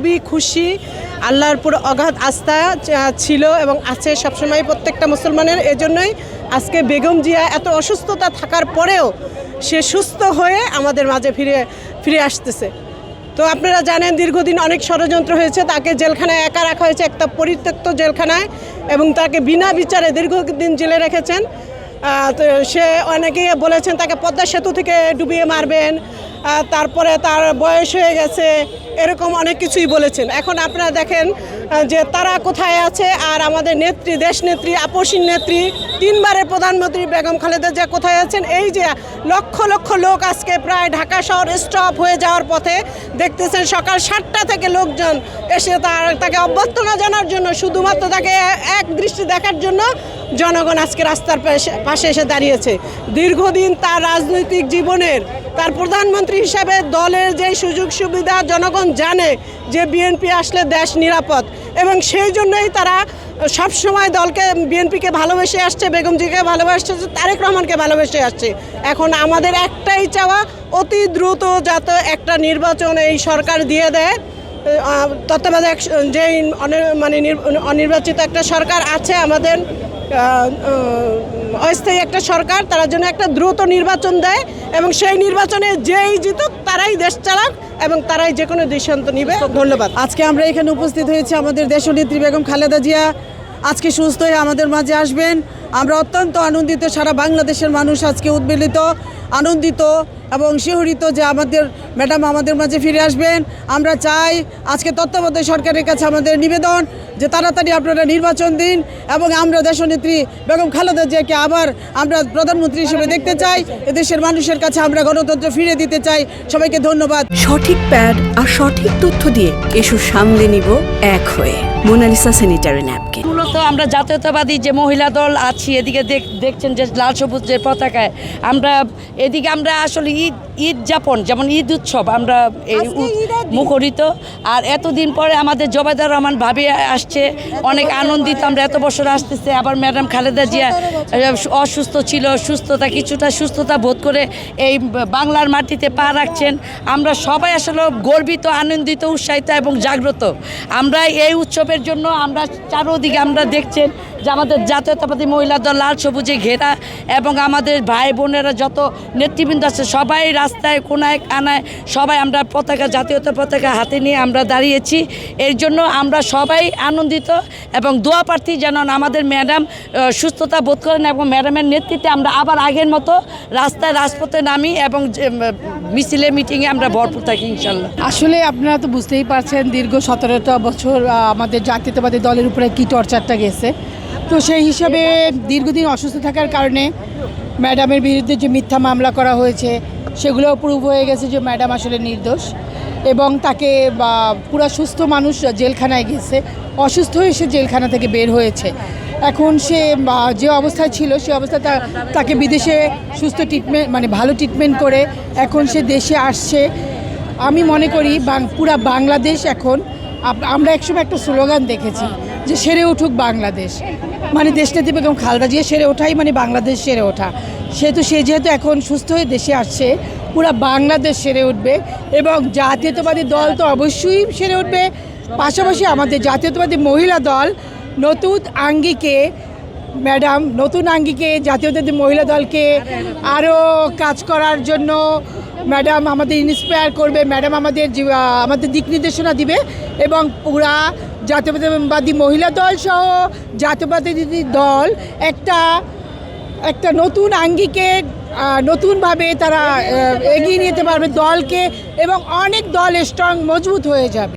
খুবই খুশি। আল্লাহর পুরো অগাধ আস্থা ছিল এবং আছে সবসময় প্রত্যেকটা মুসলমানের। এজন্যই আজকে বেগম জিয়া এত অসুস্থতা থাকার পরেও সে সুস্থ হয়ে আমাদের মাঝে ফিরে আসতেছে। তো আপনারা জানেন দীর্ঘদিন অনেক ষড়যন্ত্র হয়েছে, তাকে জেলখানায় একা রাখা হয়েছে, একটা পরিত্যক্ত জেলখানায়, এবং তাকে বিনা বিচারে দীর্ঘদিন জেলে রেখেছেন। তো সে অনেকেই বলেছেন তাকে পদ্মা সেতু থেকে ডুবিয়ে মারবেন, তারপরে তার বয়স হয়ে গেছে, এরকম অনেক কিছুই বলেছেন। এখন আপনারা দেখেন যে তারা কোথায় আছে, আর আমাদের নেত্রী, দেশনেত্রী, আপসীন নেত্রী, 3 বারের প্রধানমন্ত্রী বেগম খালেদা জিয়া কোথায় আছেন? এই যে লক্ষ লক্ষ লোক আজকে প্রায় ঢাকা শহর স্টপ হয়ে যাওয়ার পথে দেখতেছেন, সকাল 7টা থেকে লোকজন এসে তাকে অভ্যর্থনা জানার জন্য, শুধুমাত্র তাকে এক দৃষ্টি দেখার জন্য জনগণ আজকে রাস্তার পাশে এসে দাঁড়িয়েছে। দীর্ঘদিন তার রাজনৈতিক জীবনের, তার প্রধানমন্ত্রী হিসাবে দলের যে সুযোগ সুবিধা জনগণ জানে যে বিএনপি আসলে দেশ নিরাপদ, এবং সেই জন্যই তারা সবসময় দলকে, বিএনপিকে ভালোবেসে আসছে, বেগম জিকে ভালোবাসছে, তারেক রহমানকে ভালোবেসে আসছে। এখন আমাদের একটাই চাওয়া, অতি দ্রুত যাতে একটা নির্বাচন এই সরকার দিয়ে দেয়। তত্ত্বাবধায়ক যেই অনির্বাচিত একটা সরকার আছে আমাদের, অস্থায়ী একটা সরকার, তার জন্য একটা দ্রুত নির্বাচন দেয়, এবং সেই নির্বাচনে যেই জিতুক তারাই দেশ চালাক, এবং তারাই যে কোনো সিদ্ধান্ত নিবে। ধন্যবাদ। আজকে আমরা এখানে উপস্থিত হয়েছি, আমাদের দেশনেত্রী বেগম খালেদা জিয়া আজকে সুস্থ হয়ে আমাদের মাঝে আসবেন। আমরা অত্যন্ত আনন্দিত, সারা বাংলাদেশের মানুষ আজকে উদ্বেলিত, আনন্দিত এবং শিহরিত যে আমাদের ম্যাডাম আমাদের মাঝে ফিরে আসবেন। আমরা চাই আজকে তত্ত্বাবধায়ক সরকারের কাছে আমাদের নিবেদন যে তাড়াতাড়ি আপনারা নির্বাচন দিন, এবং আমরা দেশনেত্রী বেগম খালেদা জিয়াকে আবার আমরা প্রধানমন্ত্রী হিসেবে দেখতে চাই। এদেশের মানুষের কাছে আমরা গণতন্ত্র ফিরে দিতে চাই। সবাইকে ধন্যবাদ। সঠিক প্যাড আর সঠিক তথ্য দিয়ে কেশু সামলে নিব এক হয়ে। Monalisa sanitary napkin. মূলত আমরা জাতীয়তাবাদী যে মহিলা দল আছি, এদিকে দেখছেন যে লাল সবুজের পতাকায় এদিকে আমরা আসলে ঈদ যাপন, যেমন ঈদ উৎসব আমরা মুখরিত। আর এতদিন পরে আমাদের জোবায়দা রহমান ভাবি আসছে, অনেক আনন্দিত আমরা, এত বছর আসতেছে। আবার ম্যাডাম খালেদা জিয়া অসুস্থ ছিল, কিছুটা সুস্থতা বোধ করে এই বাংলার মাটিতে পা রাখছেন। আমরা সবাই আসলে গর্বিত, আনন্দিত, উৎসাহিত এবং জাগ্রত। আমরা এই উৎসবের জন্য আমরা চারোদিকে আমরা দেখছেন যে আমাদের জাতীয়তাবাদী মহিলা দল লাল সবুজে ঘেরা, এবং আমাদের ভাই বোনেরা যত নেতৃবৃন্দ আছে সবাই রাস্তায় কোনায় কানায় সবাই আমরা জাতীয়তা পতাকা হাতে নিয়ে আমরা দাঁড়িয়েছি। এর জন্য আমরা সবাই আনন্দিত, এবং দোয়া প্রার্থী যেন আমাদের ম্যাডাম সুস্থতা বোধ করেন, এবং ম্যাডামের নেতৃত্বে আমরা আবার আগের মতো রাজপথে নামি, এবং মিছিলে মিটিংয়ে আমরা ভরপুর থাকি ইনশাল্লাহ। আসলে আপনারা তো বুঝতেই পারছেন দীর্ঘ 17টা বছর আমাদের জাতীয়তাবাদী দলের উপরে কি টর্চারটা গেছে। তো সেই হিসাবে দীর্ঘদিন অসুস্থ থাকার কারণে ম্যাডামের বিরুদ্ধে যে মিথ্যা মামলা করা হয়েছে সেগুলো প্রুভ হয়ে গেছে যে ম্যাডাম আসলে নির্দোষ, এবং তাকে পুরা সুস্থ মানুষ জেলখানায় গেছে, অসুস্থ হয়ে সে জেলখানা থেকে বের হয়েছে। এখন সে যে অবস্থায় ছিল সে অবস্থায় তাকে বিদেশে সুস্থ ট্রিটমেন্ট ভালো ট্রিটমেন্ট করে এখন সে দেশে আসছে। আমি মনে করি পুরা বাংলাদেশ এখন, আমরা একসময় একটা স্লোগান দেখেছি যে সেরে উঠুক বাংলাদেশ, দেশনেত্রী বেগম খালেদা জিয়া সেরে ওঠাই বাংলাদেশ সেরে ওঠা। সে যেহেতু এখন সুস্থ হয়ে দেশে আসছে, পুরা বাংলাদেশ সেরে উঠবে, এবং জাতীয়তাবাদী দল তো অবশ্যই সেরে উঠবে। পাশাপাশি আমাদের জাতীয়তাবাদী মহিলা দল নতুন আঙ্গিকে জাতীয়তাবাদী মহিলা দলকে আরও কাজ করার জন্য ম্যাডাম আমাদের ইন্সপায়ার করবে, ম্যাডাম আমাদের দিক নির্দেশনা দিবে, এবং পুরা জাতীয়তাবাদী মহিলা দল সহ জাতীয়তাবাদী দল একটা নতুন আঙ্গিকে নতুনভাবে তারা এগিয়ে নিতে পারবে দলকে, এবং অনেক দল স্ট্রং মজবুত হয়ে যাবে।